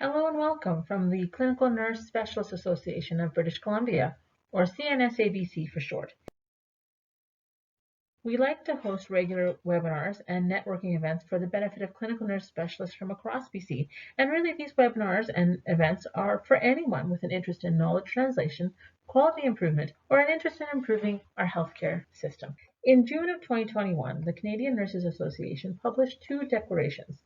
Hello and welcome from the Clinical Nurse Specialist Association of British Columbia, or CNSABC for short. We like to host regular webinars and networking events for the benefit of clinical nurse specialists from across BC. And really, these webinars and events are for anyone with an interest in knowledge translation, quality improvement, or an interest in improving our healthcare system. In June of 2021, the Canadian Nurses Association published two declarations: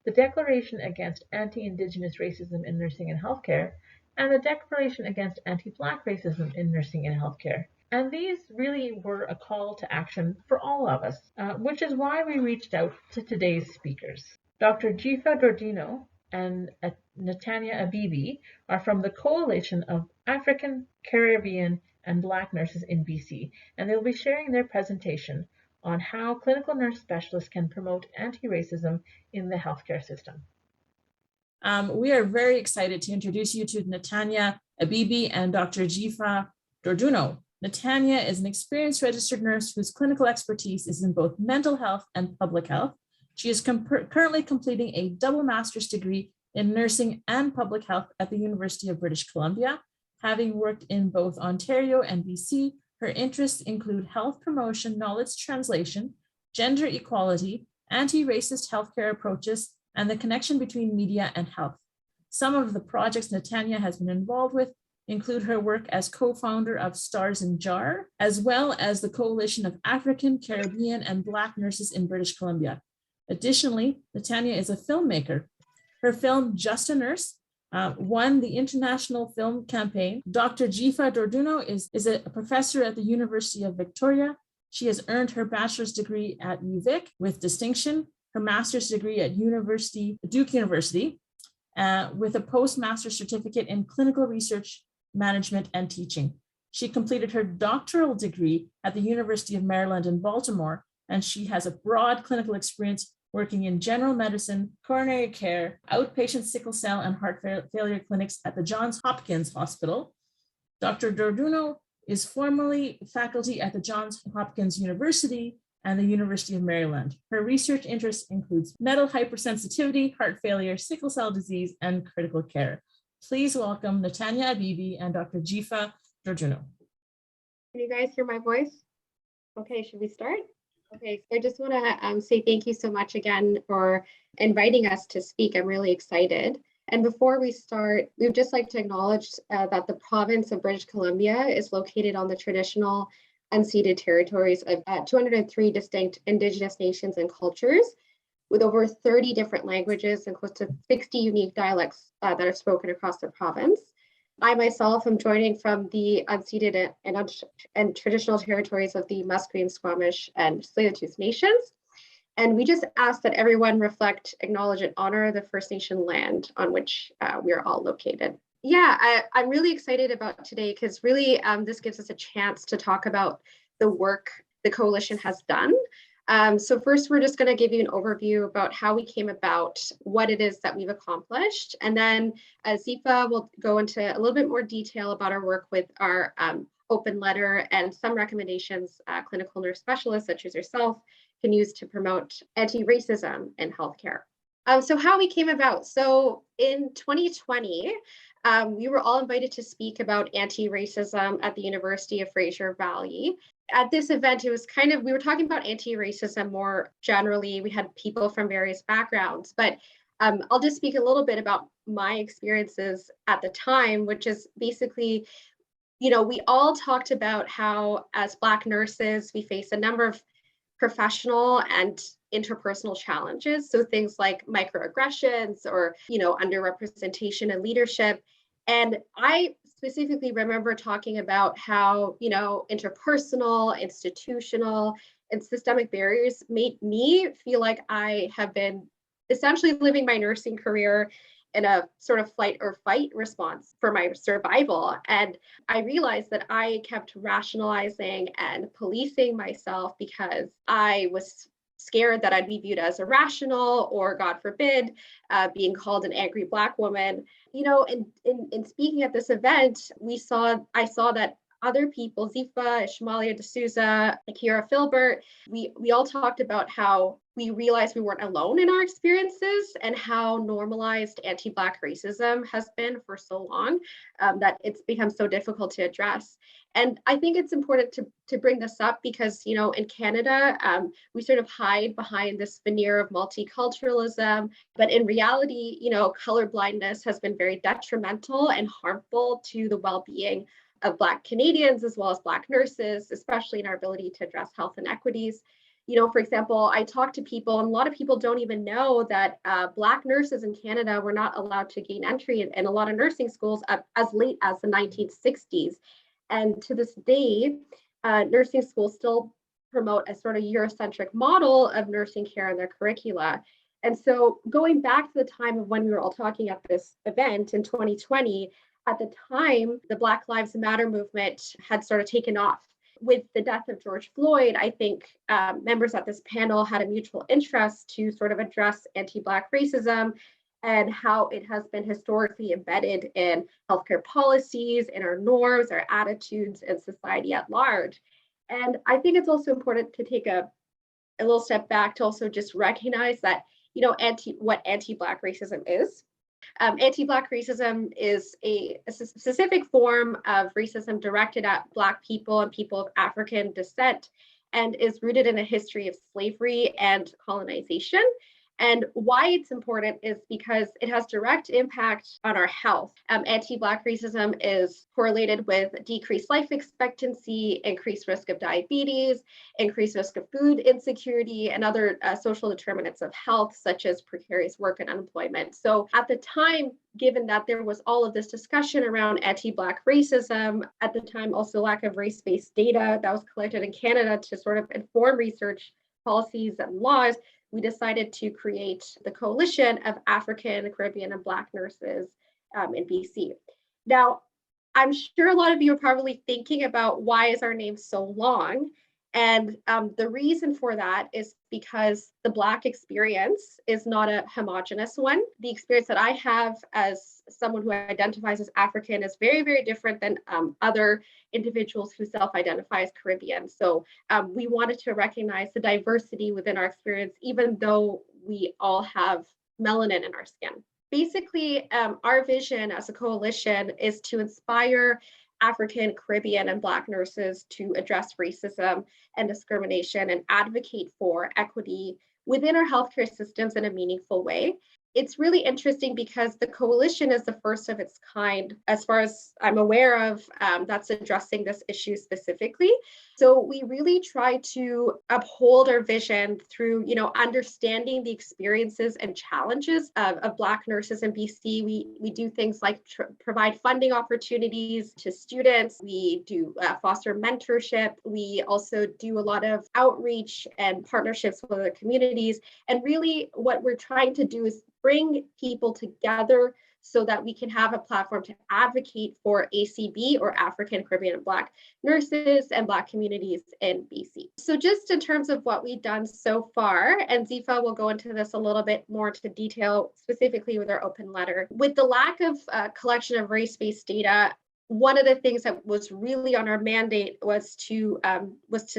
the Declaration Against Anti-Indigenous Racism in Nursing and Healthcare, and the Declaration Against Anti-Black Racism in Nursing and Healthcare. And these really were a call to action for all of us, which is why we reached out to today's speakers. Dr. Jifa Dordino and Netanya Abibi are from the Coalition of African, Caribbean, and Black Nurses in BC, and they'll be sharing their presentation on how clinical nurse specialists can promote anti-racism in the healthcare system. We are very excited to introduce you to Netanya Abibi and Dr. Jifa Dorduno. Netanya is an experienced registered nurse whose clinical expertise is in both mental health and public health. She is currently completing a double master's degree in nursing and public health at the University of British Columbia. Having worked in both Ontario and BC, her interests include health promotion, knowledge translation, gender equality, anti-racist healthcare approaches, and the connection between media and health. Some of the projects Netanya has been involved with include her work as co-founder of Stars in Jar, as well as the Coalition of African, Caribbean, and Black Nurses in British Columbia. Additionally, Netanya is a filmmaker. Her film, Just a Nurse, won the International Film Campaign. Dr. Jifa Dorduno is a professor at the University of Victoria. She has earned her bachelor's degree at UVic with distinction, her master's degree at Duke University, with a postmaster's certificate in clinical research, management, and teaching. She completed her doctoral degree at the University of Maryland in Baltimore, and she has a broad clinical experience working in general medicine, coronary care, outpatient sickle cell and heart failure clinics at the Johns Hopkins Hospital. Dr. Dorduno is formerly faculty at the Johns Hopkins University and the University of Maryland. Her research interests includes metal hypersensitivity, heart failure, sickle cell disease, and critical care. Please welcome Netanya Abibi and Dr. Jifa Dorduno. Can you guys hear my voice? Okay, should we start? Okay, so I just want to say thank you so much again for inviting us to speak. I'm really excited. And before we start, we would just like to acknowledge that the province of British Columbia is located on the traditional unceded territories of 203 distinct Indigenous nations and cultures, with over 30 different languages and close to 60 unique dialects that are spoken across the province. I myself am joining from the unceded and traditional territories of the Musqueam, Squamish, and Tsleil-Waututh nations. And we just ask that everyone reflect, acknowledge, and honor the First Nation land on which we are all located. Yeah, I'm really excited about today because really this gives us a chance to talk about the work the coalition has done. So first, we're just going to give you an overview about how we came about, what it is that we've accomplished. And then Zifa will go into a little bit more detail about our work with our open letter and some recommendations clinical nurse specialists such as yourself can use to promote anti-racism in healthcare. So how we came about. So in 2020, we were all invited to speak about anti-racism at the University of Fraser Valley. At this event, it was we were talking about anti-racism more generally. We had people from various backgrounds, but I'll just speak a little bit about my experiences at the time, which is basically, we all talked about how as Black nurses, we face a number of professional and interpersonal challenges. So things like microaggressions or, underrepresentation in leadership. And I specifically remember talking about how, interpersonal, institutional, and systemic barriers made me feel like I have been essentially living my nursing career in a sort of flight or fight response for my survival. And I realized that I kept rationalizing and policing myself because I was scared that I'd be viewed as irrational or, God forbid, being called an angry Black woman. In speaking at this event, I saw that other people, Zifa, Ishmalia D'Souza, Akira Filbert, we all talked about how we realized we weren't alone in our experiences and how normalized anti-Black racism has been for so long, that it's become so difficult to address. And I think it's important to bring this up because, you know, in Canada, we sort of hide behind this veneer of multiculturalism, but in reality, you know, colorblindness has been very detrimental and harmful to the well-being of Black Canadians as well as Black nurses, especially in our ability to address health inequities. You know, for example, I talk to people, and a lot of people don't even know that Black nurses in Canada were not allowed to gain entry in a lot of nursing schools as late as the 1960s. And to this day, nursing schools still promote a sort of Eurocentric model of nursing care in their curricula. And so going back to the time of when we were all talking at this event in 2020, at the time, the Black Lives Matter movement had sort of taken off. With the death of George Floyd, I think members at this panel had a mutual interest to sort of address anti-Black racism and how it has been historically embedded in healthcare policies, in our norms, our attitudes, and society at large. And I think it's also important to take a little step back to also just recognize that, you know, what anti-Black racism is. Anti-Black racism is a specific form of racism directed at Black people and people of African descent, and is rooted in a history of slavery and colonization. And why it's important is because it has direct impact on our health. Anti-Black racism is correlated with decreased life expectancy, increased risk of diabetes, increased risk of food insecurity, and other social determinants of health, such as precarious work and unemployment. So at the time, given that there was all of this discussion around anti-Black racism, at the time also lack of race-based data that was collected in Canada to sort of inform research policies and laws, we decided to create the Coalition of African, Caribbean, and Black Nurses in BC. Now, I'm sure a lot of you are probably thinking about why is our name so long? And the reason for that is because the Black experience is not a homogenous one. The experience that I have as someone who identifies as African is very, very different than other individuals who self-identify as Caribbean. So we wanted to recognize the diversity within our experience, even though we all have melanin in our skin. Basically, our vision as a coalition is to inspire African, Caribbean, and Black nurses to address racism and discrimination and advocate for equity within our healthcare systems in a meaningful way. It's really interesting because the coalition is the first of its kind, as far as I'm aware of, that's addressing this issue specifically. So we really try to uphold our vision through, you know, understanding the experiences and challenges of Black nurses in BC. We do things like provide funding opportunities to students. We do foster mentorship. We also do a lot of outreach and partnerships with other communities. And really what we're trying to do is bring people together so that we can have a platform to advocate for ACB, or African, Caribbean, and Black nurses and Black communities in BC. So just in terms of what we've done so far, and Zifa will go into this a little bit more into detail, specifically with our open letter. With the lack of collection of race-based data, one of the things that was really on our mandate was to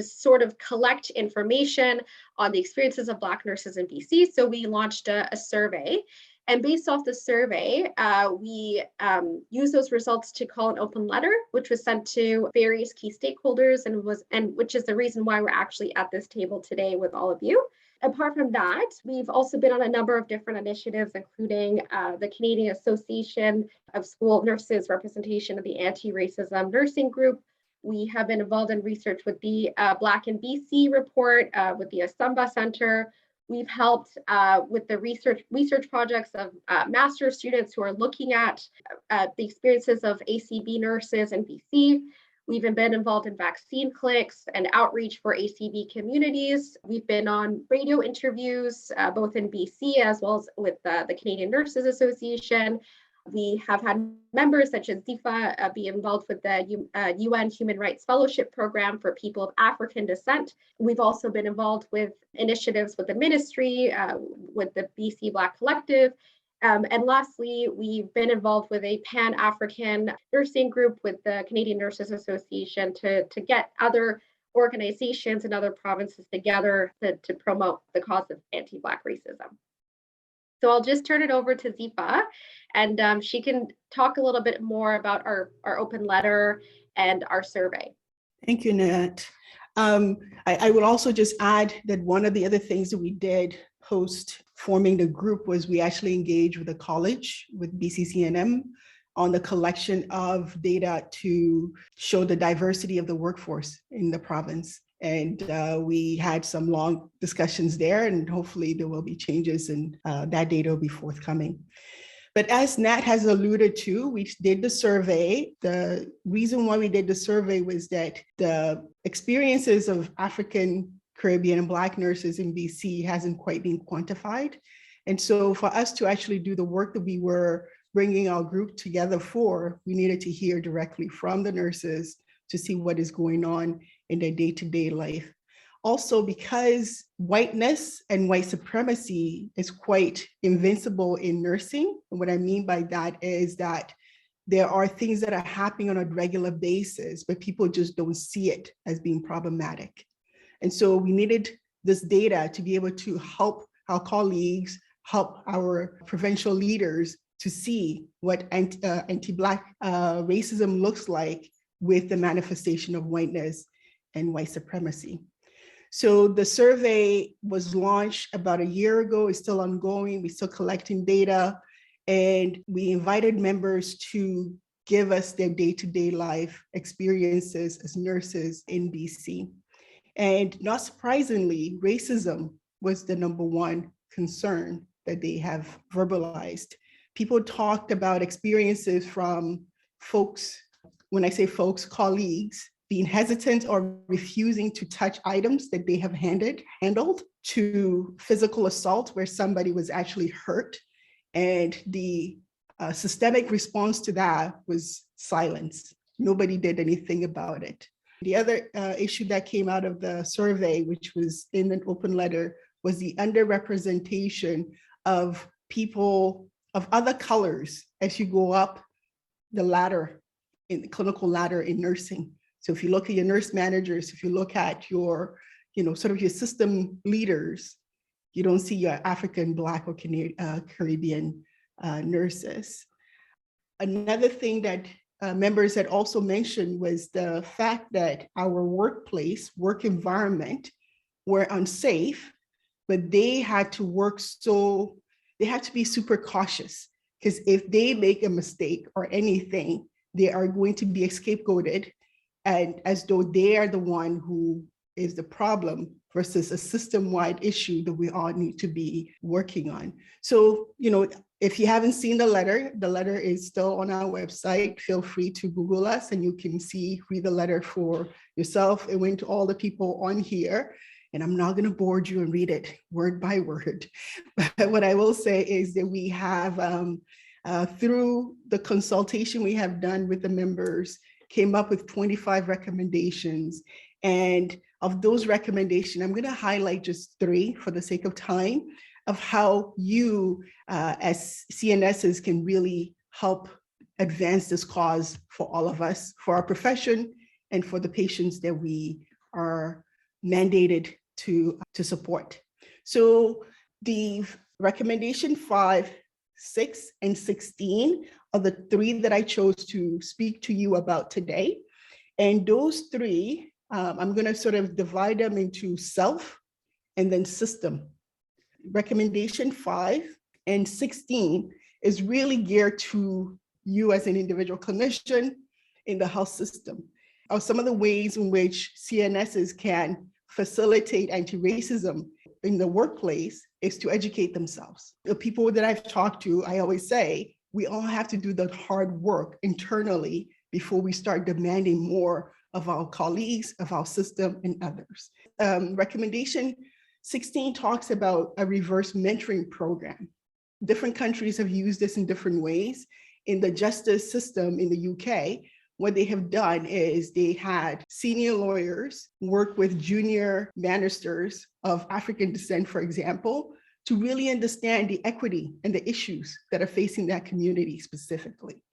sort of collect information on the experiences of Black nurses in BC. So we launched a survey, and based off the survey, we used those results to call an open letter, which was sent to various key stakeholders, and which is the reason why we're actually at this table today with all of you. Apart from that, we've also been on a number of different initiatives, including the Canadian Association of School Nurses Representation of the Anti-Racism Nursing Group. We have been involved in research with the Black in BC report, with the Asumba Center. We've helped with the research projects of master's students who are looking at the experiences of ACB nurses in BC. We've been involved in vaccine clinics and outreach for ACB communities. We've been on radio interviews, both in BC as well as with the Canadian Nurses Association. We have had members such as Zifa be involved with the UN Human Rights Fellowship Program for people of African descent. We've also been involved with initiatives with the ministry, with the BC Black Collective, And lastly, we've been involved with a Pan-African nursing group with the Canadian Nurses Association to get other organizations and other provinces together to promote the cause of anti-Black racism. So I'll just turn it over to Zifa, and she can talk a little bit more about our open letter and our survey. Thank you, Nat. I would also just add that one of the other things that we did post forming the group was we actually engaged with the college, with BCCNM, on the collection of data to show the diversity of the workforce in the province. And we had some long discussions there, and hopefully there will be changes and that data will be forthcoming. But as Nat has alluded to, we did the survey. The reason why we did the survey was that the experiences of African, Caribbean, and Black nurses in BC hasn't quite been quantified. And so for us to actually do the work that we were bringing our group together for, we needed to hear directly from the nurses to see what is going on in their day-to-day life. Also, because whiteness and white supremacy is quite invincible in nursing. And what I mean by that is that there are things that are happening on a regular basis, but people just don't see it as being problematic. And so we needed this data to be able to help our colleagues, help our provincial leaders to see what anti-Black racism looks like with the manifestation of whiteness and white supremacy. So the survey was launched about a year ago. It's still ongoing. We're still collecting data. And we invited members to give us their day-to-day life experiences as nurses in BC. And not surprisingly, racism was the #1 concern that they have verbalized. People talked about experiences from folks, when I say folks, colleagues, being hesitant or refusing to touch items that they have handled, to physical assault where somebody was actually hurt. And the systemic response to that was silence. Nobody did anything about it. The other issue that came out of the survey, which was in an open letter, was the underrepresentation of people of other colors as you go up the ladder, in the clinical ladder in nursing. So if you look at your nurse managers, if you look at your, sort of your system leaders, you don't see your African, Black, or Caribbean nurses. Another thing that members had also mentioned was the fact that our work environment were unsafe, but they had to be super cautious, because if they make a mistake or anything, they are going to be scapegoated, and as though they are the one who is the problem versus a system-wide issue that we all need to be working on. So, if you haven't seen the letter is still on our website. Feel free to Google us and you can read the letter for yourself. It went to all the people on here, and I'm not going to bore you and read it word by word. But what I will say is that we have, through the consultation we have done with the members, came up with 25 recommendations. And of those recommendations, I'm going to highlight just 3 for the sake of time, of how you as CNSs can really help advance this cause for all of us, for our profession, and for the patients that we are mandated to support. So the recommendation 5, 6, and 16 are the 3 that I chose to speak to you about today. And those 3, I'm going to sort of divide them into self and then system. Recommendation 5 and 16 is really geared to you as an individual clinician in the health system. Some of the ways in which CNSs can facilitate anti-racism in the workplace is to educate themselves. The people that I've talked to, I always say, we all have to do the hard work internally before we start demanding more of our colleagues, of our system, and others. Recommendation 16 talks about a reverse mentoring program. Different countries have used this in different ways. In the justice system in the UK, what they have done is they had senior lawyers work with junior barristers of African descent, for example, to really understand the equity and the issues that are facing that community specifically.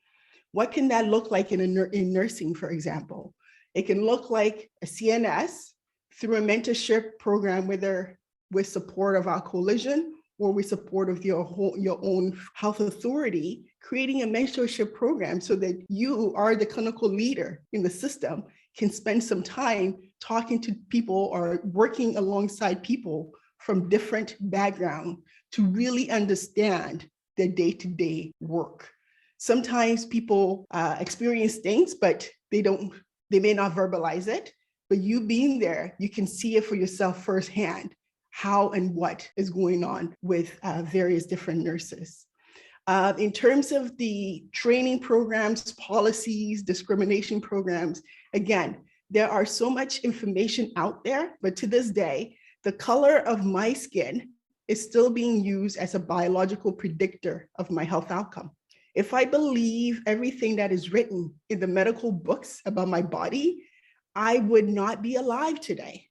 What can that look like in nursing, for example? It can look like a CNS through a mentorship program, whether with support of our coalition or with support of your own health authority, creating a mentorship program so that you are the clinical leader in the system, can spend some time talking to people or working alongside people from different backgrounds to really understand their day-to-day work. Sometimes people experience things, but they may not verbalize it, but you being there, you can see it for yourself firsthand, how and what is going on with various different nurses. In terms of the training programs, policies, discrimination programs, again, there are so much information out there, but to this day, the color of my skin is still being used as a biological predictor of my health outcome. If I believe everything that is written in the medical books about my body, I would not be alive today,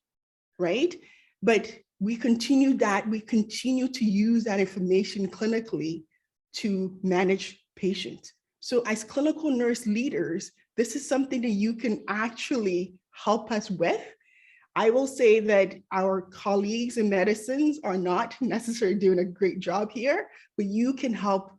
right? But we continue to use that information clinically to manage patients. So as clinical nurse leaders, this is something that you can actually help us with. I will say that our colleagues in medicines are not necessarily doing a great job here, but you can help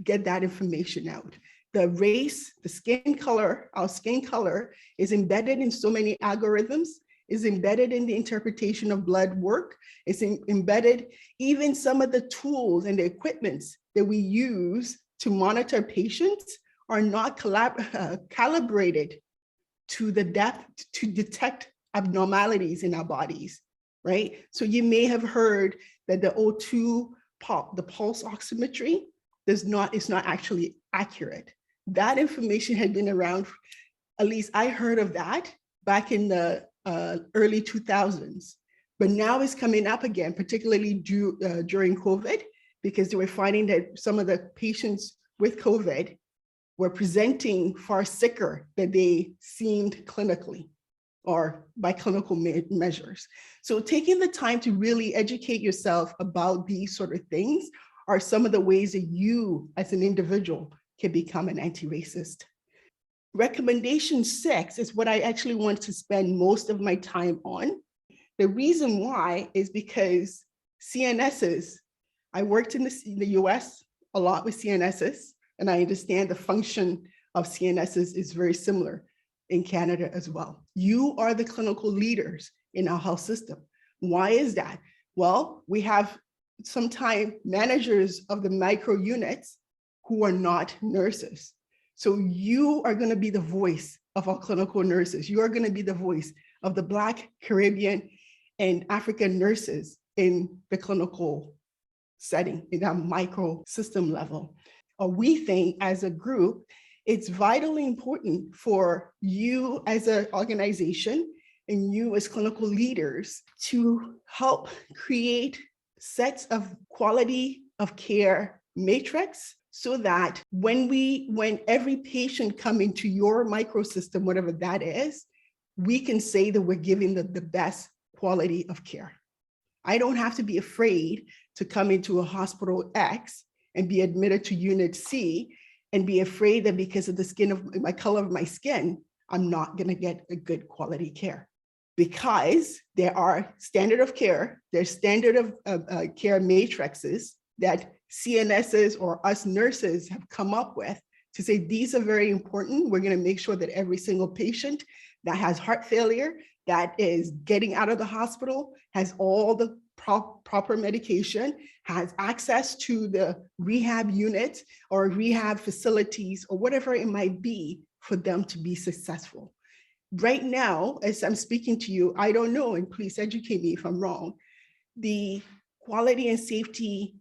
get that information out. The race, the skin color, our skin color is embedded in so many algorithms, is embedded in the interpretation of blood work, it's embedded even some of the tools and the equipments that we use to monitor patients are not calibrated to the depth to detect abnormalities in our bodies, right? So you may have heard that the O2 the pulse oximetry is not actually accurate. That information had been around, at least I heard of that back in the early 2000s, but now it's coming up again, particularly during COVID, because they were finding that some of the patients with COVID were presenting far sicker than they seemed clinically or by clinical measures. So taking the time to really educate yourself about these sort of things are some of the ways that you as an individual can become an anti-racist. Recommendation 6 is what I actually want to spend most of my time on. The reason why is because CNSs, I worked in the US a lot with CNSs, and I understand the function of CNSs is very similar in Canada as well. You are the clinical leaders in our health system. Why is that? Well, we have sometimes managers of the micro units who are not nurses. So you are going to be the voice of our clinical nurses. You are going to be the voice of the Black, Caribbean, and African nurses in the clinical setting, in that micro system level. We think as a group, it's vitally important for you as an organization and you as clinical leaders to help create sets of quality of care matrix so that when every patient come into your microsystem, whatever that is, we can say that we're giving the best quality of care. I don't have to be afraid to come into a hospital X and be admitted to unit C and be afraid that because of the color of my skin, I'm not going to get a good quality care. Because there are standard of care, there's standard of care matrices that CNSs or us nurses have come up with to say these are very important. We're going to make sure that every single patient that has heart failure, that is getting out of the hospital, has all the proper medication, has access to the rehab unit or rehab facilities or whatever it might be for them to be successful. Right now, as I'm speaking to you, I don't know, and please educate me if I'm wrong, the Quality and Safety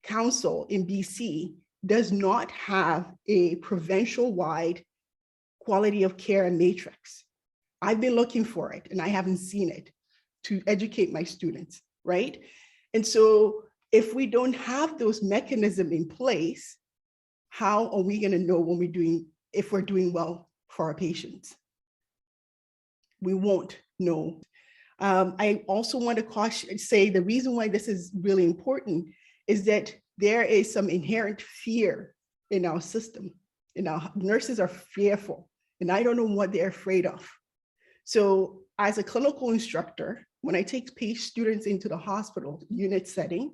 Council in BC does not have a provincial-wide quality of care matrix. I've been looking for it and I haven't seen it to educate my students, right? And so if we don't have those mechanisms in place, how are we gonna know if we're doing well for our patients? We won't know. I also want to say the reason why this is really important is that there is some inherent fear in our system. Nurses are fearful, and I don't know what they're afraid of. So as a clinical instructor, when I take students into the hospital unit setting,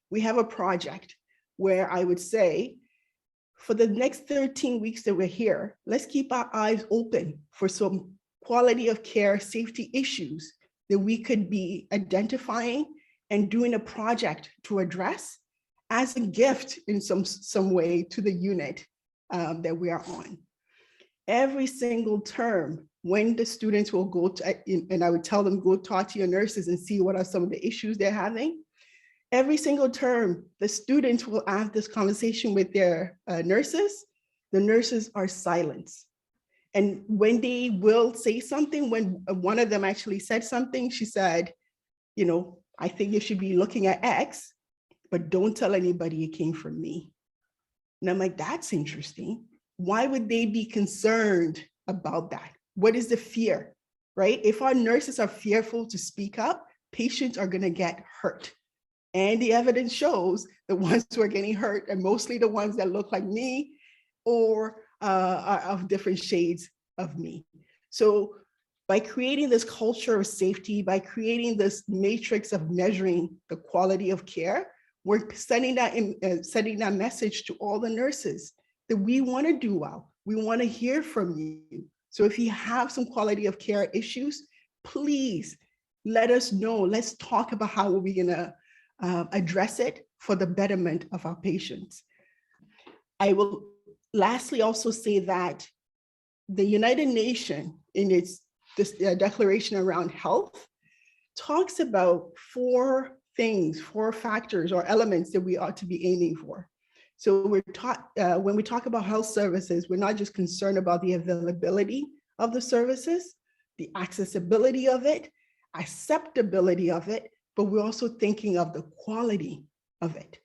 we have a project where I would say, for the next 13 weeks that we're here, let's keep our eyes open for some quality of care safety issues that we could be identifying and doing a project to address as a gift in some way to the unit that we are on. Every single term, when the students will go to, and I would tell them, go talk to your nurses and see what are some of the issues they're having. Every single term, the students will have this conversation with their nurses. The nurses are silent. And when they will say something, when one of them actually said something, she said, I think you should be looking at X, but don't tell anybody it came from me. And I'm like, that's interesting. Why would they be concerned about that? What is the fear, right? If our nurses are fearful to speak up, patients are gonna get hurt. And the evidence shows the ones who are getting hurt are mostly the ones that look like me or are of different shades of me. So by creating this culture of safety, by creating this matrix of measuring the quality of care, we're sending that message to all the nurses that we want to do well. We want to hear from you. So if you have some quality of care issues, please let us know. Let's talk about how we're going to address it for the betterment of our patients. I will lastly also say that the United Nations in its declaration around health talks about four factors or elements that we ought to be aiming for. So when we talk about health services, we're not just concerned about the availability of the services, the accessibility of it, acceptability of it, but we're also thinking of the quality of it.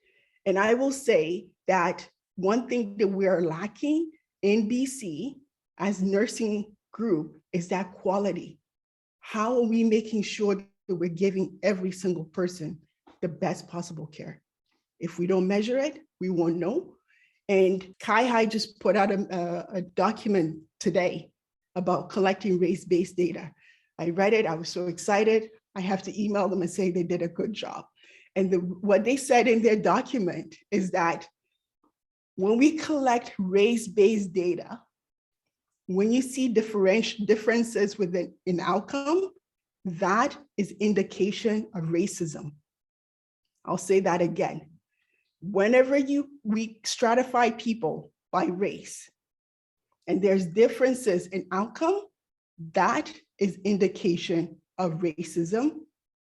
And I will say that one thing that we are lacking in BC as nursing group is that quality. How are we making sure that we're giving every single person the best possible care? If we don't measure it, we won't know. And CIHI just put out a document today about collecting race-based data. I read it, I was so excited. I have to email them and say they did a good job. And what they said in their document is that when we collect race-based data, when you see differences within an outcome, that is indication of racism. I'll say that again. Whenever we stratify people by race and there's differences in outcome, that is indication of racism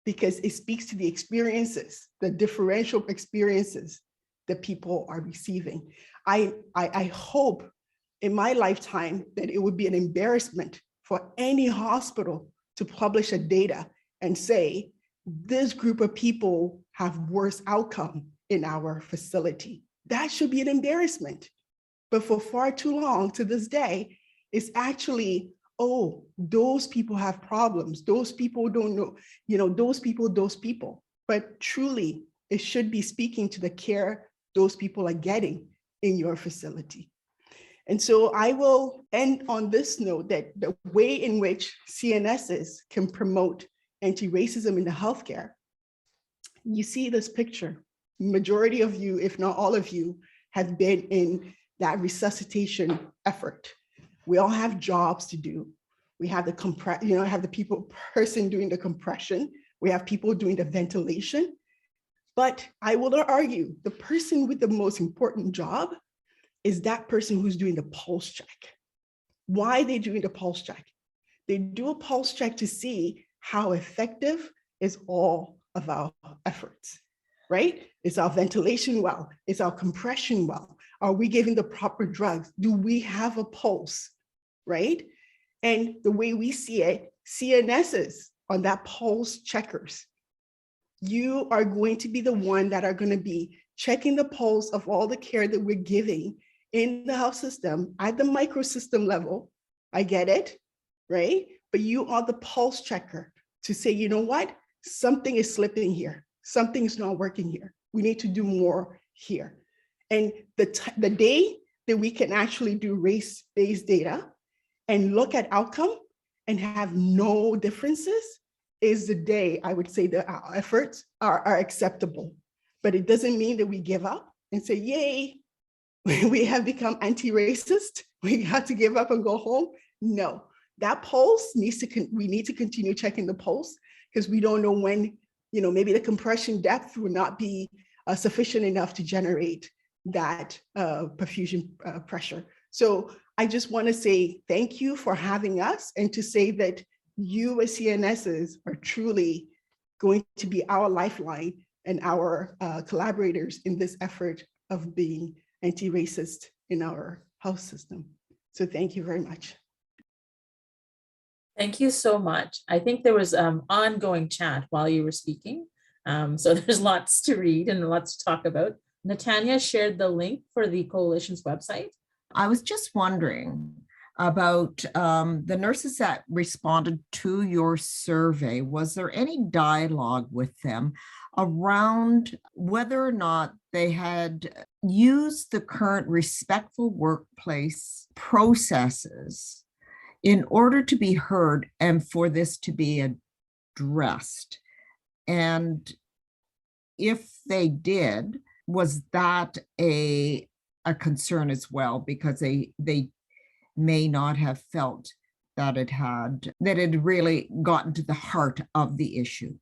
because it speaks to the experiences, the differential experiences that people are receiving. I hope in my lifetime that it would be an embarrassment for any hospital to publish a data and say, this group of people have worse outcome in our facility. That should be an embarrassment. But for far too long to this day, it's actually, oh, those people have problems. Those people don't know, those people. But truly, it should be speaking to the care those people are getting in your facility. And so I will end on this note that the way in which CNSs can promote anti-racism in the healthcare, you see this picture. Majority of you, if not all of you, have been in that resuscitation effort. We all have jobs to do. We have the person doing the compression. We have people doing the ventilation. But I will argue the person with the most important job is that person who's doing the pulse check. Why are they doing the pulse check? They do a pulse check to see how effective is all of our efforts, right? Is our ventilation well? Is our compression well? Are we giving the proper drugs? Do we have a pulse, right? And the way we see it, CNSs on that pulse checkers, you are going to be the one that are going to be checking the pulse of all the care that we're giving in the health system at the microsystem level. I get it, right? But you are the pulse checker to say, you know what, something is slipping here. Something's not working here. We need to do more here. And the day that we can actually do race-based data and look at outcome and have no differences is the day I would say that our efforts are acceptable. But it doesn't mean that we give up and say, yay, we have become anti-racist. We have to give up and go home. No, that pulse needs to, we need to continue checking the pulse, because we don't know when, maybe the compression depth will not be sufficient enough to generate that perfusion pressure. So I just want to say thank you for having us, and to say that you as CNSs are truly going to be our lifeline and our collaborators in this effort of being anti-racist in our health system. So thank you very much. Thank you so much. I think there was ongoing chat while you were speaking. So there's lots to read and lots to talk about. Netanya shared the link for the coalition's website. I was just wondering about the nurses that responded to your survey. Was there any dialogue with them around whether or not they had used the current respectful workplace processes in order to be heard and for this to be addressed? And if they did, was that a concern as well? Because they may not have felt that it had really gotten to the heart of the issue.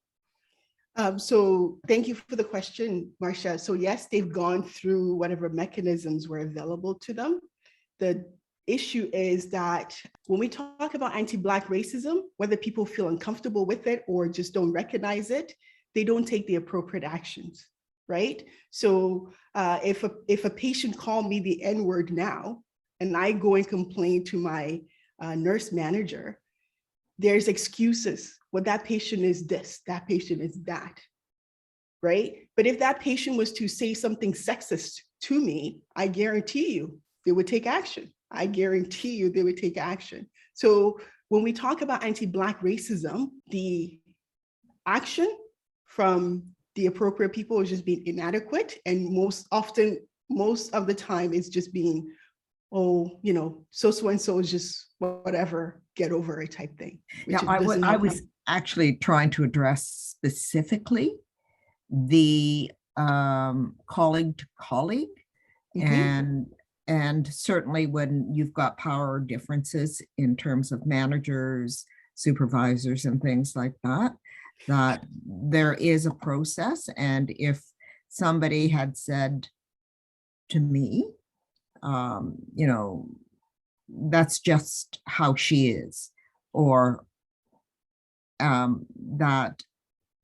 So thank you for the question, Marcia. So yes, they've gone through whatever mechanisms were available to them. The issue is that when we talk about anti-Black racism, whether people feel uncomfortable with it or just don't recognize it, they don't take the appropriate actions, right? So if a patient called me the N-word now, and I go and complain to my nurse manager, there's excuses. Well, that patient is this, that patient is that, right? But if that patient was to say something sexist to me, I guarantee you they would take action. I guarantee you they would take action. So when we talk about anti-Black racism, the action from the appropriate people is just being inadequate. And most of the time it's just being, oh, so-and-so is just whatever, get over it type thing. Yeah, I was actually trying to address specifically the colleague to colleague. Mm-hmm. And certainly when you've got power differences in terms of managers, supervisors, and things like that, that there is a process. And if somebody had said to me, that's just how she is, or that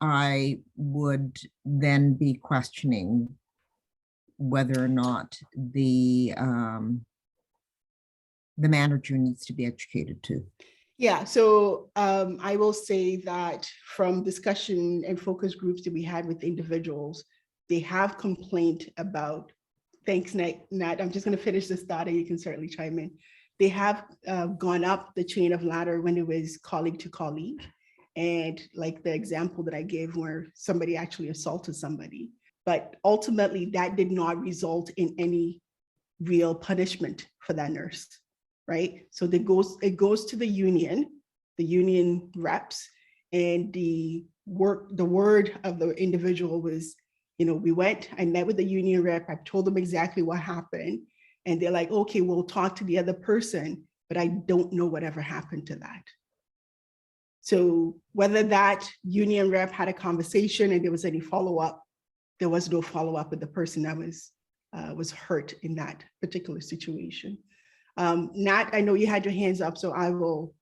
I would then be questioning whether or not the manager needs to be educated too. Yeah, so I will say that from discussion and focus groups that we had with individuals, they have complained about, thanks, Nat, I'm just going to finish this thought and you can certainly chime in. They have gone up the chain of ladder when it was colleague to colleague. And like the example that I gave where somebody actually assaulted somebody. But ultimately that did not result in any real punishment for that nurse, right? So it goes to the union reps, and the word of the individual was, I met with the union rep, I told them exactly what happened. And they're like, okay, we'll talk to the other person, but I don't know whatever happened to that. So whether that union rep had a conversation and there was any follow-up, there was no follow-up with the person that was hurt in that particular situation. Nat, I know you had your hands up, so I will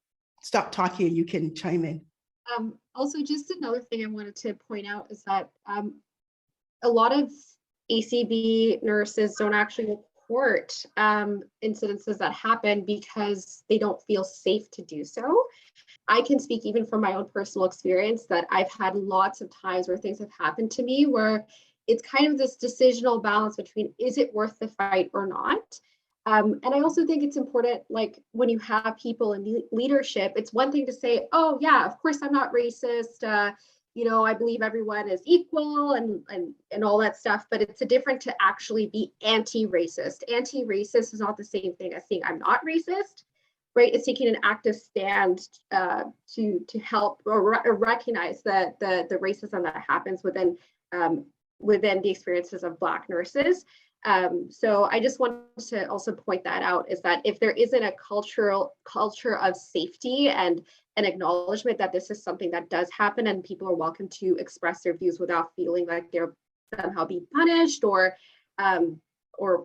stop talking and you can chime in. Also, just another thing I wanted to point out is that a lot of ACB nurses don't actually report incidences that happen because they don't feel safe to do so. I can speak even from my own personal experience that I've had lots of times where things have happened to me where it's kind of this decisional balance between, is it worth the fight or not? And I also think it's important, like when you have people in leadership, it's one thing to say, oh yeah, of course I'm not racist. I believe everyone is equal and all that stuff, but it's a different to actually be anti-racist. Anti-racist is not the same thing as saying I'm not racist, right? It's taking an active stand to help or recognize the racism that happens within the experiences of Black nurses. So I just wanted to also point that out, is that if there isn't a culture of safety and an acknowledgement that this is something that does happen and people are welcome to express their views without feeling like they're somehow being punished or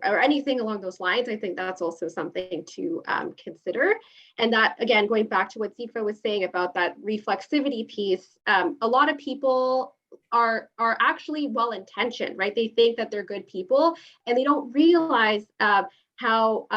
anything along those lines, I think that's also something to consider. And that, again, going back to what Zifa was saying about that reflexivity piece, a lot of people are actually well-intentioned, right? They think that they're good people and they don't realize how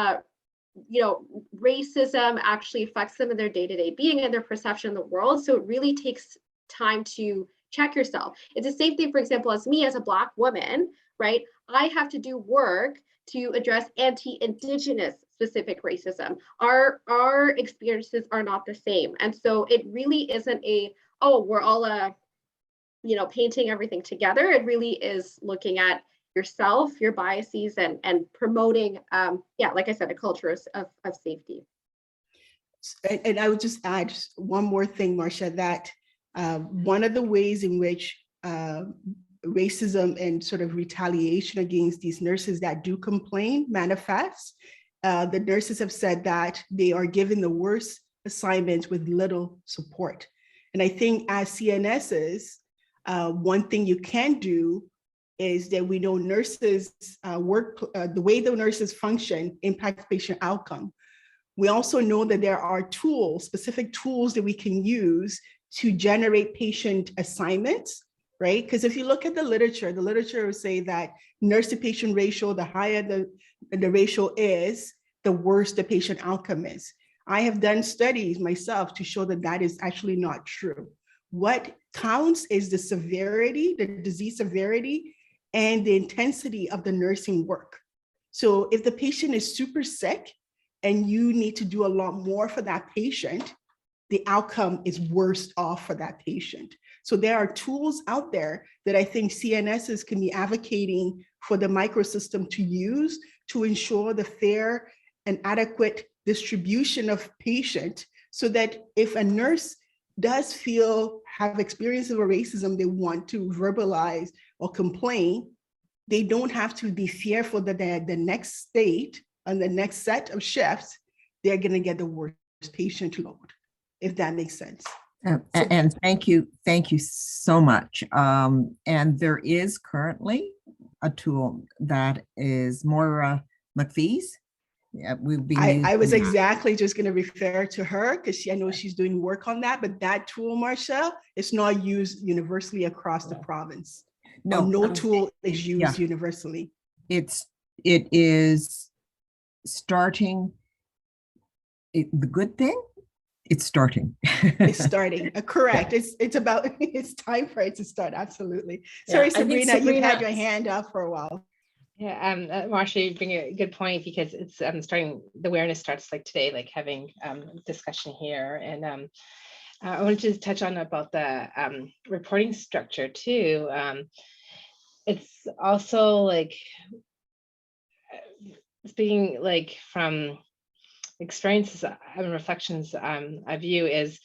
racism actually affects them in their day-to-day being and their perception of the world. So it really takes time to check yourself. It's the same thing, for example, as me as a Black woman, right? I have to do work to address anti-Indigenous specific racism. Our experiences are not the same. And so it really isn't we're all painting everything together. It really is looking at yourself, your biases, and promoting, like I said, a culture of safety. And I would just add one more thing, Marcia, that one of the ways in which racism and sort of retaliation against these nurses that do complain manifests, the nurses have said that they are given the worst assignments with little support. And I think as CNSs, one thing you can do is that we know nurses the way the nurses function impacts patient outcome. We also know that there are tools, specific tools that we can use to generate patient assignments, right? Because if you look at the literature will say that nurse to patient ratio, the higher the ratio is, the worse the patient outcome is. I have done studies myself to show that that is actually not true. What counts is the severity, the disease severity, and the intensity of the nursing work. So if the patient is super sick and you need to do a lot more for that patient, the outcome is worse off for that patient. So there are tools out there that I think CNSs can be advocating for the microsystem to use to ensure the fair and adequate distribution of patient, so that if a nurse does have experiences of racism they want to verbalize or complain, they don't have to be fearful that the next state and the next set of shifts, they're going to get the worst patient load, if that makes sense. And thank you so much. And there is currently a tool that is Moira McPhee's. Yeah, I was exactly just going to refer to her because I know she's doing work on that, but that tool, Marcia, is not used universally across the province. No tool is used universally. It is starting. The good thing, it's starting. It's starting. Correct. Yeah. It's time for it to start. Absolutely. Sorry, Sabrina, you've had your hand up for a while. Yeah, Marcia, you bring a good point, because it's starting, the awareness starts like today, like having discussion here. And I wanted to touch on about the reporting structure too. It's also like, speaking like from experiences and reflections I view is,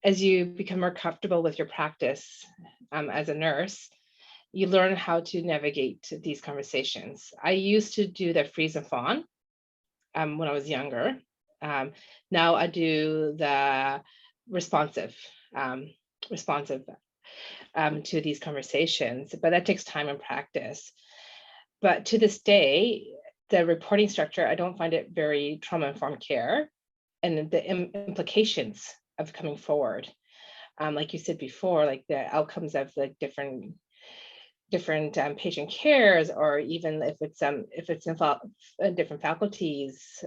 as you become more comfortable with your practice as a nurse, you learn how to navigate these conversations. I used to do the freeze and fawn when I was younger. Now I do the responsive to these conversations, but that takes time and practice. But to this day, the reporting structure, I don't find it very trauma-informed care, and the implications of coming forward. Like you said before, like the outcomes of the different patient cares, or even if it's in different faculties,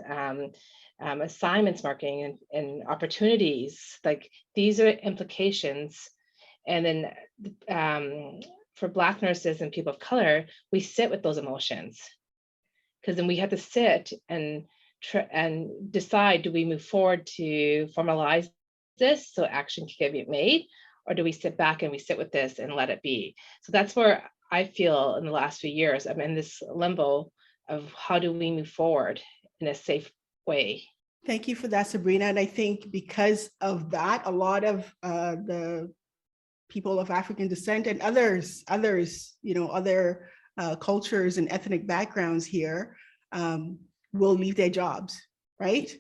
assignments marking and opportunities, like these are implications. And then for Black nurses and people of color, we sit with those emotions. because then we had to sit and decide, do we move forward to formalize this so action can get made, or do we sit back and we sit with this and let it be? So that's where I feel in the last few years I'm in this limbo of how do we move forward in a safe way. Thank you for that, Sabrina. And I think because of that, a lot of the people of African descent and others, other cultures and ethnic backgrounds here will leave their jobs, right?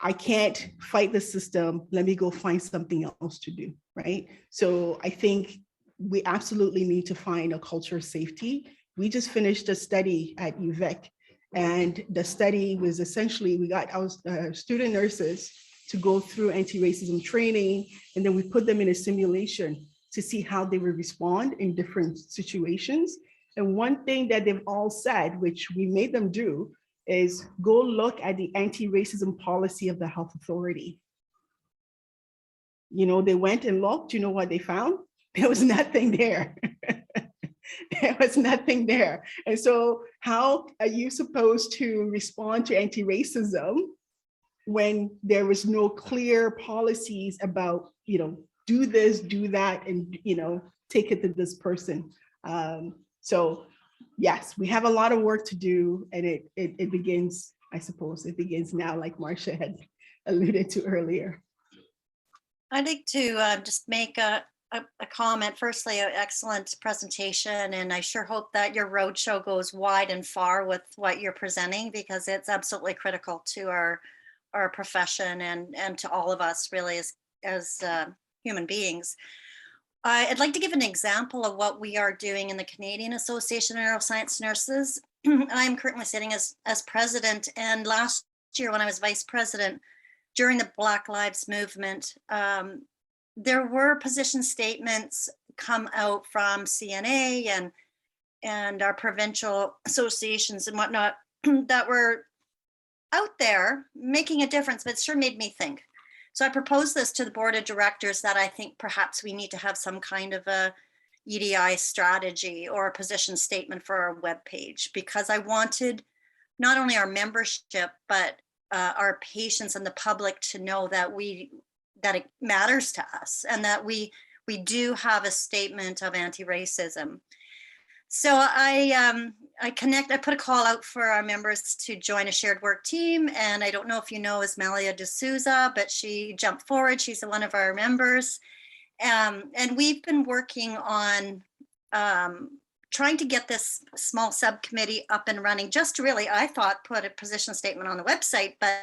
I can't fight the system. Let me go find something else to do, right? So I think we absolutely need to find a culture of safety. We just finished a study at UVic, and the study was essentially, we got our student nurses to go through anti-racism training, and then we put them in a simulation to see how they would respond in different situations. And one thing that they've all said, which we made them do, is go look at the anti-racism policy of the health authority. They went and looked, what they found? There was nothing there. There was nothing there. And so how are you supposed to respond to anti-racism when there was no clear policies about, do this, do that, and, take it to this person? So yes, we have a lot of work to do, and it begins, I suppose, it begins now, like Marcia had alluded to earlier. I'd like to just make a comment. Firstly, an excellent presentation, and I sure hope that your roadshow goes wide and far with what you're presenting, because it's absolutely critical to our profession and to all of us really as human beings. I'd like to give an example of what we are doing in the Canadian Association of Neuroscience Nurses. I'm currently sitting as president, and last year when I was vice president, during the Black Lives Movement, there were position statements come out from CNA and our provincial associations and whatnot that were out there making a difference, but it sure made me think. So I proposed this to the board of directors that I think perhaps we need to have some kind of a EDI strategy or a position statement for our webpage, because I wanted not only our membership, but our patients and the public to know that it matters to us and that we do have a statement of anti-racism. So I put a call out for our members to join a shared work team. And I don't know if you know Ismalia D'Souza, but she jumped forward. She's one of our members. And we've been working on trying to get this small subcommittee up and running, just to really, I thought, put a position statement on the website. But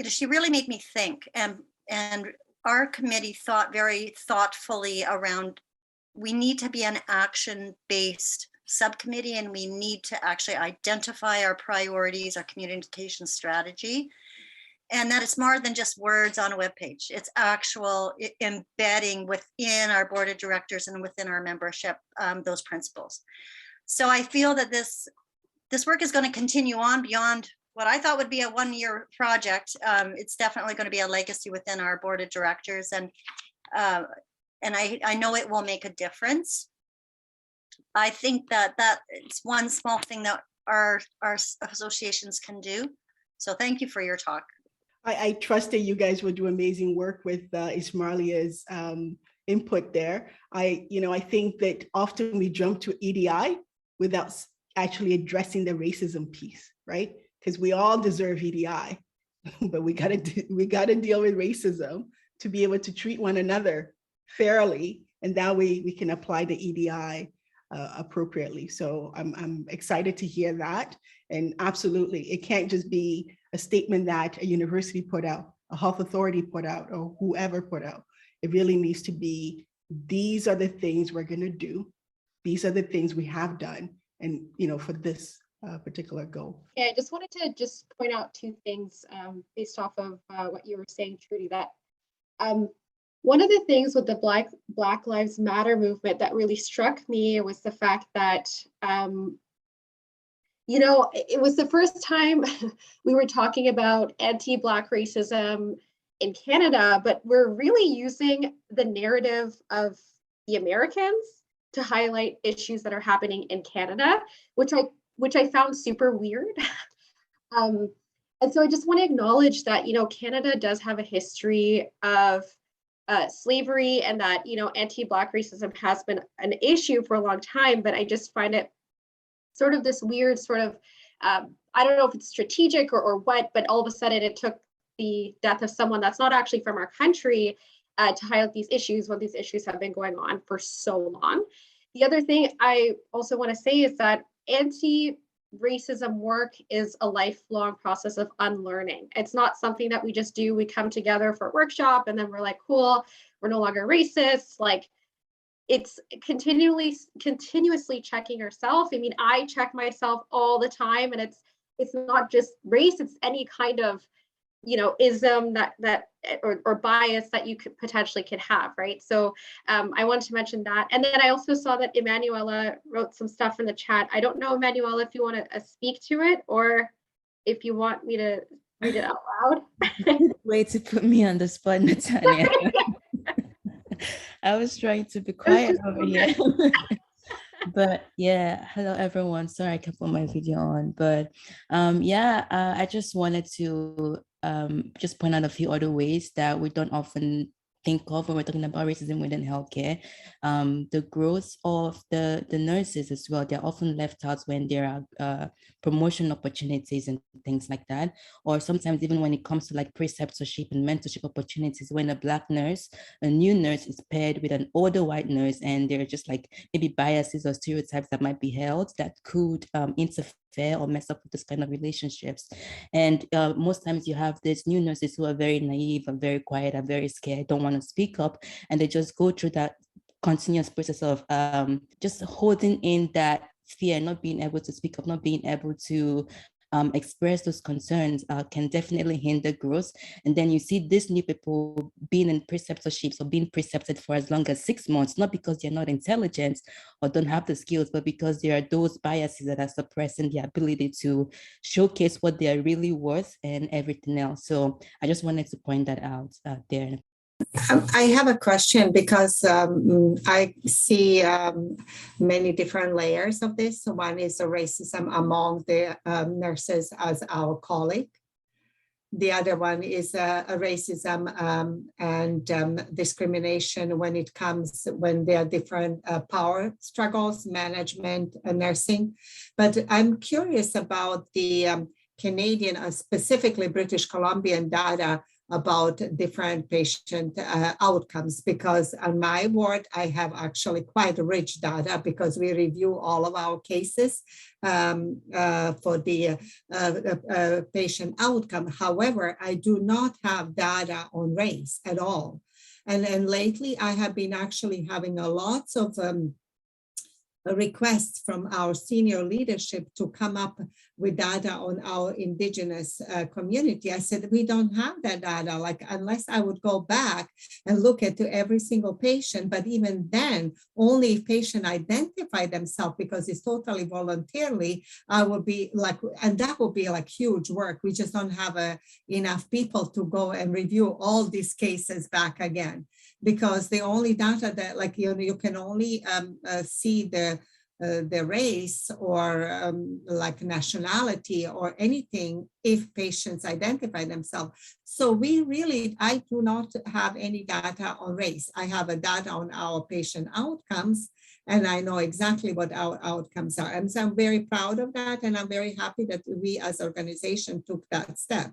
she really made me think. And our committee thought very thoughtfully around, we need to be an action-based subcommittee, and we need to actually identify our priorities, our communication strategy, and that it's more than just words on a webpage. It's actual embedding within our board of directors and within our membership those principles. So I feel that this work is going to continue on beyond what I thought would be a one-year project. It's definitely going to be a legacy within our board of directors, and I know it will make a difference. I think that it's one small thing that our associations can do. So thank you for your talk. I trust that you guys will do amazing work with Ismalia's input there. I think that often we jump to EDI without actually addressing the racism piece, right? Because we all deserve EDI, but we gotta deal with racism to be able to treat one another fairly, and that way we can apply the EDI appropriately. So I'm excited to hear that. And absolutely, it can't just be a statement that a university put out, a health authority put out, or whoever put out. It really needs to be, these are the things we're going to do. These are the things we have done, and for this particular goal. Yeah, I just wanted to point out two things based off of what you were saying, Trudy, that one of the things with the Black Lives Matter movement that really struck me was the fact that, it was the first time we were talking about anti-Black racism in Canada, but we're really using the narrative of the Americans to highlight issues that are happening in Canada, which I which I found super weird. And so I just want to acknowledge that, Canada does have a history of slavery, and that, anti-Black racism has been an issue for a long time, but I just find it sort of this weird sort of, I don't know if it's strategic or what, but all of a sudden it took the death of someone that's not actually from our country to highlight these issues when these issues have been going on for so long. The other thing I also want to say is that anti-racism work is a lifelong process of unlearning. It's not something that we just do. We come together for a workshop and then we're like, cool, we're no longer racist. Like, it's continuously checking yourself. I mean, I check myself all the time, and it's not just race, it's any kind of, ism that or bias that you could potentially have, right? So I wanted to mention that. And then I also saw that Emanuela wrote some stuff in the chat. I don't know, Emanuela, if you want to speak to it, or if you want me to read it out loud. Way to put me on the spot, Natanya. I was trying to be quiet over here. But yeah, hello everyone. Sorry I can't put my video on, but I just wanted to just point out a few other ways that we don't often think of when we're talking about racism within healthcare. The growth of the nurses as well, they're often left out when there are promotion opportunities and things like that. Or sometimes even when it comes to like preceptorship and mentorship opportunities, when a Black nurse, a new nurse is paired with an older white nurse, and there are just like maybe biases or stereotypes that might be held that could interfere or mess up with this kind of relationships. And most times you have these new nurses who are very naive and very quiet and very scared, don't want to speak up, and they just go through that continuous process of just holding in that fear, not being able to speak up, not being able to express those concerns can definitely hinder growth. And then you see these new people being in preceptorships or being precepted for as long as 6 months, not because they're not intelligent or don't have the skills, but because there are those biases that are suppressing the ability to showcase what they are really worth and everything else. So I just wanted to point that out there. I have a question because I see many different layers of this. So one is the racism among the nurses as our colleague. The other one is a racism and discrimination when there are different power struggles, management, nursing. But I'm curious about the Canadian, specifically British Columbian data about different patient outcomes, because on my ward, I have actually quite rich data because we review all of our cases for the patient outcome. However, I do not have data on race at all. And lately I have been actually having a lots of requests from our senior leadership to come up with data on our Indigenous community. I said, we don't have that data, like unless I would go back and look at every single patient, but even then, only if patient identify themselves, because it's totally voluntarily, I would be like, and that would be like huge work. We just don't have enough people to go and review all these cases back again, because the only data that like, you can only see the race or like nationality or anything if patients identify themselves. So I do not have any data on race. I have a data on our patient outcomes, and I know exactly what our outcomes are. And so I'm very proud of that. And I'm very happy that we as an organization took that step.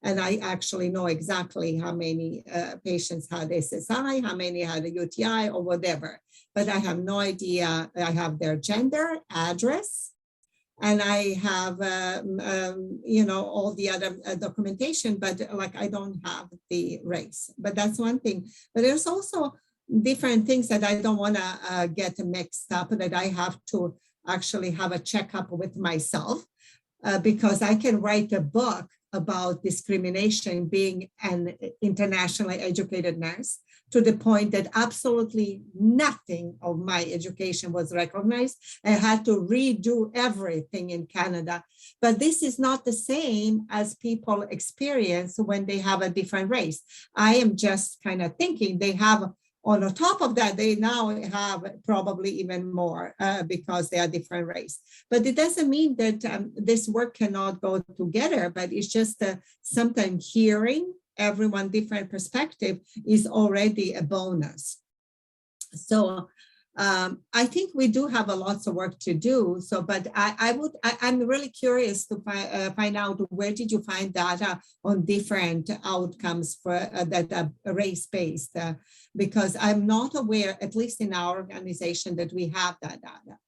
And I actually know exactly how many patients had SSI, how many had a UTI or whatever, but I have no idea. I have their gender, address, and I have, all the other documentation, but like I don't have the race. But that's one thing. But there's also different things that I don't want to get mixed up, that I have to actually have a checkup with myself, because I can write a book about discrimination being an internationally educated nurse, to the point that absolutely nothing of my education was recognized. I had to redo everything in Canada. But this is not the same as people experience when they have a different race. I am just kind of thinking they have On the top of that, they now have probably even more because they are different race. But it doesn't mean that this work cannot go together, but it's just sometimes hearing everyone different perspective is already a bonus. So I think we do have a lots of work to do. So, but I'm really curious to find out where did you find data on different outcomes for that are race-based, because I'm not aware, at least in our organization, that we have that data.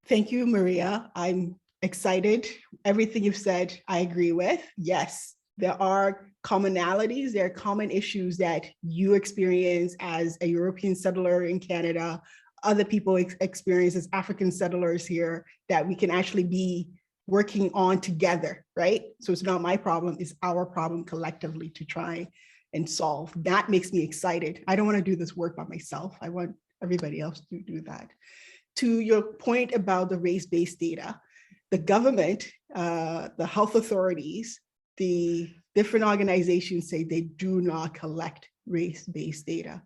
Thank you, Maria. I'm excited. Everything you've said, I agree with. Yes, there are commonalities, there are common issues that you experience as a European settler in Canada, other people experience as African settlers here, that we can actually be working on together, right? So it's not my problem, it's our problem collectively to try and solve. That makes me excited. I don't want to do this work by myself. I want everybody else to do that. To your point about the race-based data, the government, the health authorities, the different organizations say they do not collect race-based data.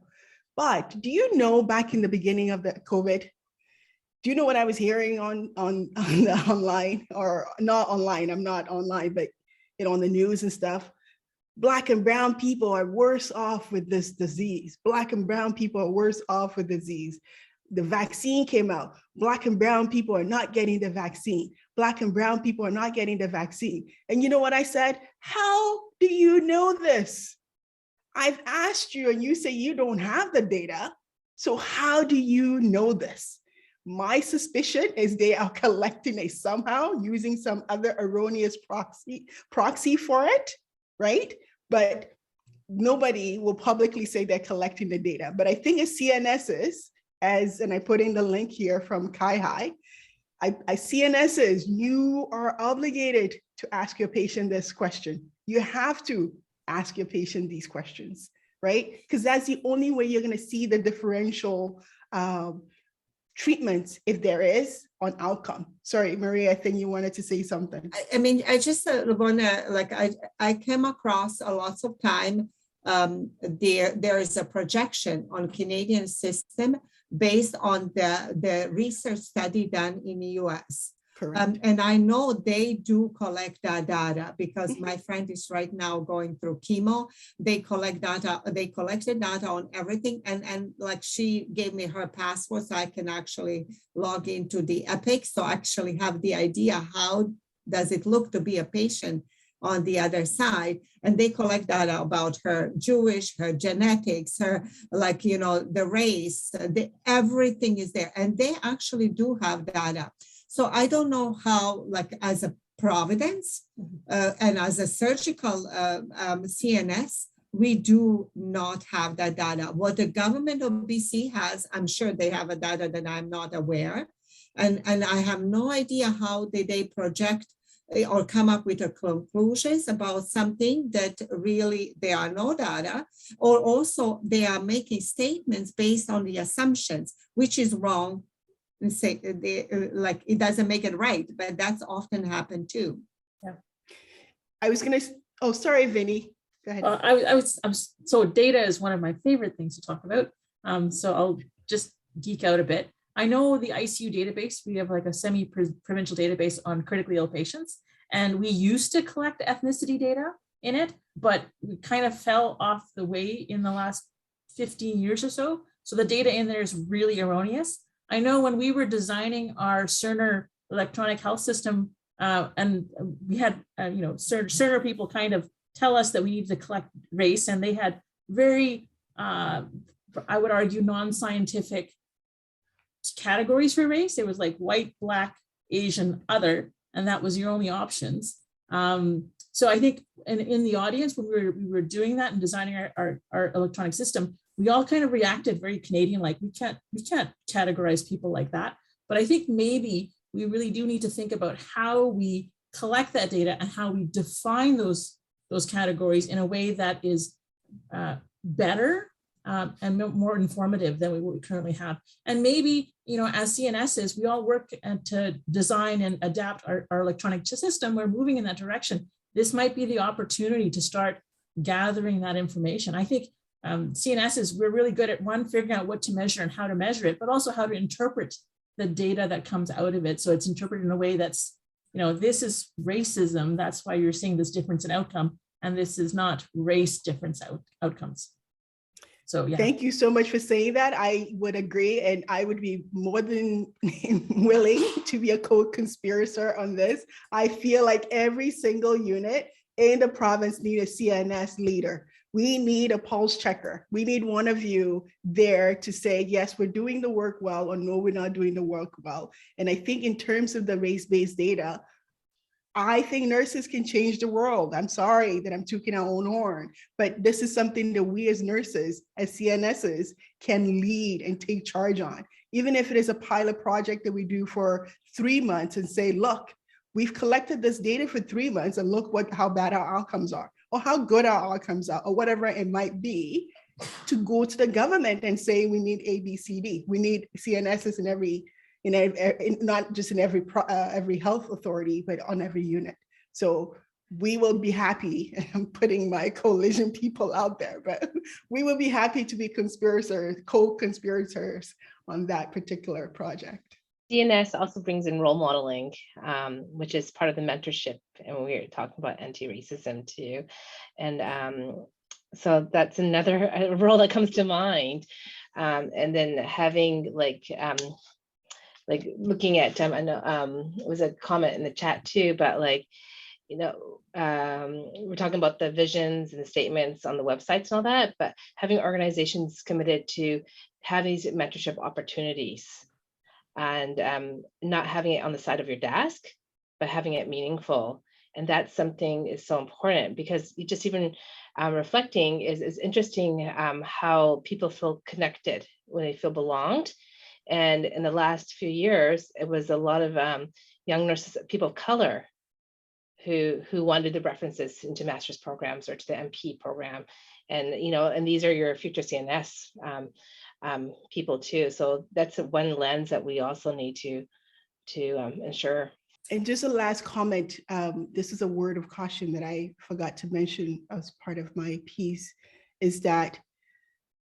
But do you know, back in the beginning of the COVID, do you know what I was hearing on the online, or not online, I'm not online, but on the news and stuff? Black and brown people are worse off with this disease. Black and brown people are worse off with disease. The vaccine came out. Black and brown people are not getting the vaccine. Black and brown people are not getting the vaccine. And you know what I said? How do you know this? I've asked you and you say you don't have the data. So how do you know this? My suspicion is they are collecting it somehow using some other erroneous proxy for it, right? But nobody will publicly say they're collecting the data. But I think as CNSs, and I put in the link here from CIHI, CNSs, you are obligated to ask your patient this question. You have to ask your patient these questions, right? Because that's the only way you're going to see the differential treatments, if there is, on outcome. Sorry, Maria, I think you wanted to say something. I mean, I just want to, like, I came across a lots of time, there is a projection on Canadian system based on the research study done in the US. Correct. And I know they do collect that data because my friend is right now going through chemo. They collect data, they collected data on everything. And like she gave me her password so I can actually log into the Epic. So actually have the idea, how does it look to be a patient on the other side? And they collect data about her Jewish, her genetics, her, like, you know, the race, everything is there. And they actually do have data. So I don't know how, like, as a Providence and as a surgical CNS, we do not have that data. What the government of BC has, I'm sure they have a data that I'm not aware. And I have no idea how they project or come up with a conclusions about something that really there are no data, or also they are making statements based on the assumptions, which is wrong. And say like it doesn't make it right, but that's often happened too. Yeah. I was gonna, oh, sorry, Vinny. Go ahead. So data is one of my favorite things to talk about. So I'll just geek out a bit. I know the ICU database, we have like a semi-provincial database on critically ill patients, and we used to collect ethnicity data in it, but we kind of fell off the way in the last 15 years or so. So the data in there is really erroneous. I know when we were designing our Cerner electronic health system, and we had, Cerner people kind of tell us that we need to collect race, and they had very, I would argue, non-scientific categories for race. It was like white, black, Asian, other, and that was your only options. So I think in the audience, when we were doing that and designing our electronic system, we all kind of reacted very Canadian, like we can't categorize people like that. But I think maybe we really do need to think about how we collect that data and how we define those categories in a way that is better and more informative than what we currently have. And maybe, as CNSs, we all work to design and adapt our electronic system. We're moving in that direction. This might be the opportunity to start gathering that information. I think CNS we're really good at figuring out what to measure and how to measure it, but also how to interpret the data that comes out of it. So it's interpreted in a way that's, this is racism. That's why you're seeing this difference in outcome. And this is not race difference outcomes. So yeah. Thank you so much for saying that. I would agree, and I would be more than willing to be a co-conspirator on this. I feel like every single unit in the province need a CNS leader. We need a pulse checker. We need one of you there to say, yes, we're doing the work well, or no, we're not doing the work well. And I think in terms of the race-based data, I think nurses can change the world. I'm sorry that I'm tooting our own horn, but this is something that we as nurses, as CNSs, can lead and take charge on. Even if it is a pilot project that we do for 3 months and say, look, we've collected this data for 3 months and look how bad our outcomes are, or how good our outcomes are, or whatever it might be, to go to the government and say, we need A, B, C, D. We need CNSs not just in every health authority, but on every unit. So we will be happy, and I'm putting my coalition people out there, but we will be happy to be co-conspirators on that particular project. CNS also brings in role modeling, which is part of the mentorship. And we're talking about anti-racism too. And so that's another role that comes to mind. And then having like looking at, I know it was a comment in the chat too, but we're talking about the visions and the statements on the websites and all that, but having organizations committed to have these mentorship opportunities, and not having it on the side of your desk, but having it meaningful. And that's something is so important, because you just even reflecting is interesting, how people feel connected when they feel belonged. And in the last few years, it was a lot of young nurses, people of color, who wanted the references into master's programs or to the MP program. And, and these are your future CNS people too. So that's one lens that we also need to ensure. And just a last comment, this is a word of caution that I forgot to mention as part of my piece, is that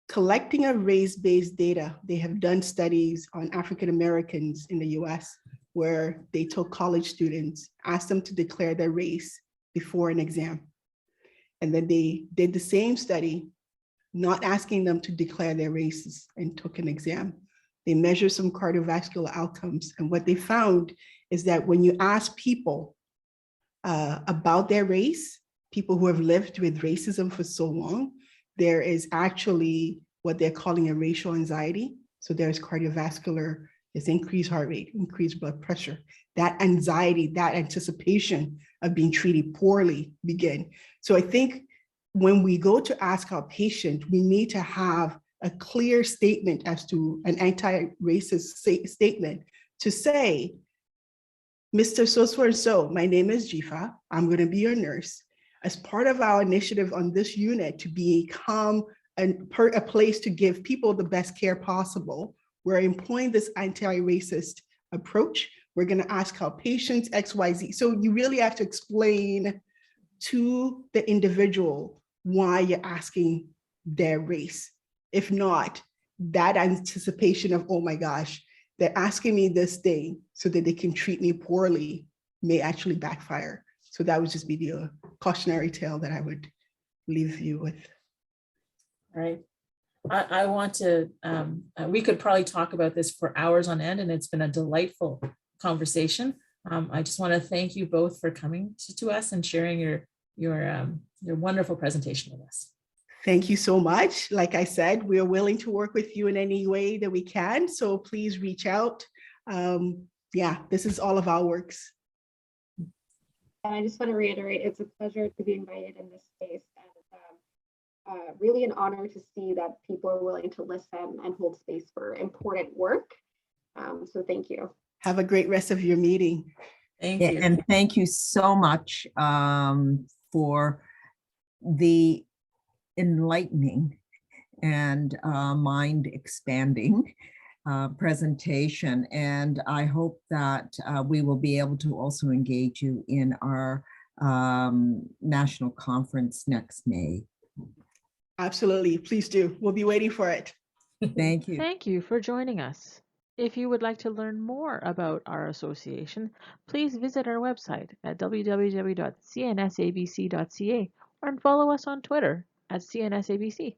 collecting a race-based data, they have done studies on African Americans in the US, where they took college students, asked them to declare their race before an exam. And then they did the same study, not asking them to declare their races, and took an exam. They measured some cardiovascular outcomes. And what they found is that when you ask people about their race, people who have lived with racism for so long, there is actually what they're calling a racial anxiety. So there's cardiovascular, there's increased heart rate, increased blood pressure. That anxiety, that anticipation of being treated poorly begin. So I think when we go to ask our patient, we need to have a clear statement as to an anti-racist statement to say, Mr. So-and-so, my name is Jifa, I'm going to be your nurse. As part of our initiative on this unit to become a place to give people the best care possible, we're employing this anti-racist approach. We're going to ask our patients XYZ. So you really have to explain to the individual why you're asking their race. If not, that anticipation of, oh my gosh, they're asking me this thing so that they can treat me poorly may actually backfire. So that would just be the cautionary tale that I would leave you with. All right. I want to, we could probably talk about this for hours on end, and it's been a delightful conversation. I just want to thank you both for coming to us and sharing your wonderful presentation with us. Thank you so much. Like I said, we are willing to work with you in any way that we can. So please reach out. Yeah, this is all of our works. And I just want to reiterate, it's a pleasure to be invited in this space, and really an honor to see that people are willing to listen and hold space for important work. So thank you. Have a great rest of your meeting. Thank you. And thank you so much for the enlightening and mind expanding presentation. And I hope that we will be able to also engage you in our national conference next May. Absolutely. Please do. We'll be waiting for it. Thank you. Thank you for joining us. If you would like to learn more about our association, please visit our website at www.cnsabc.ca or follow us on Twitter at CNSABC.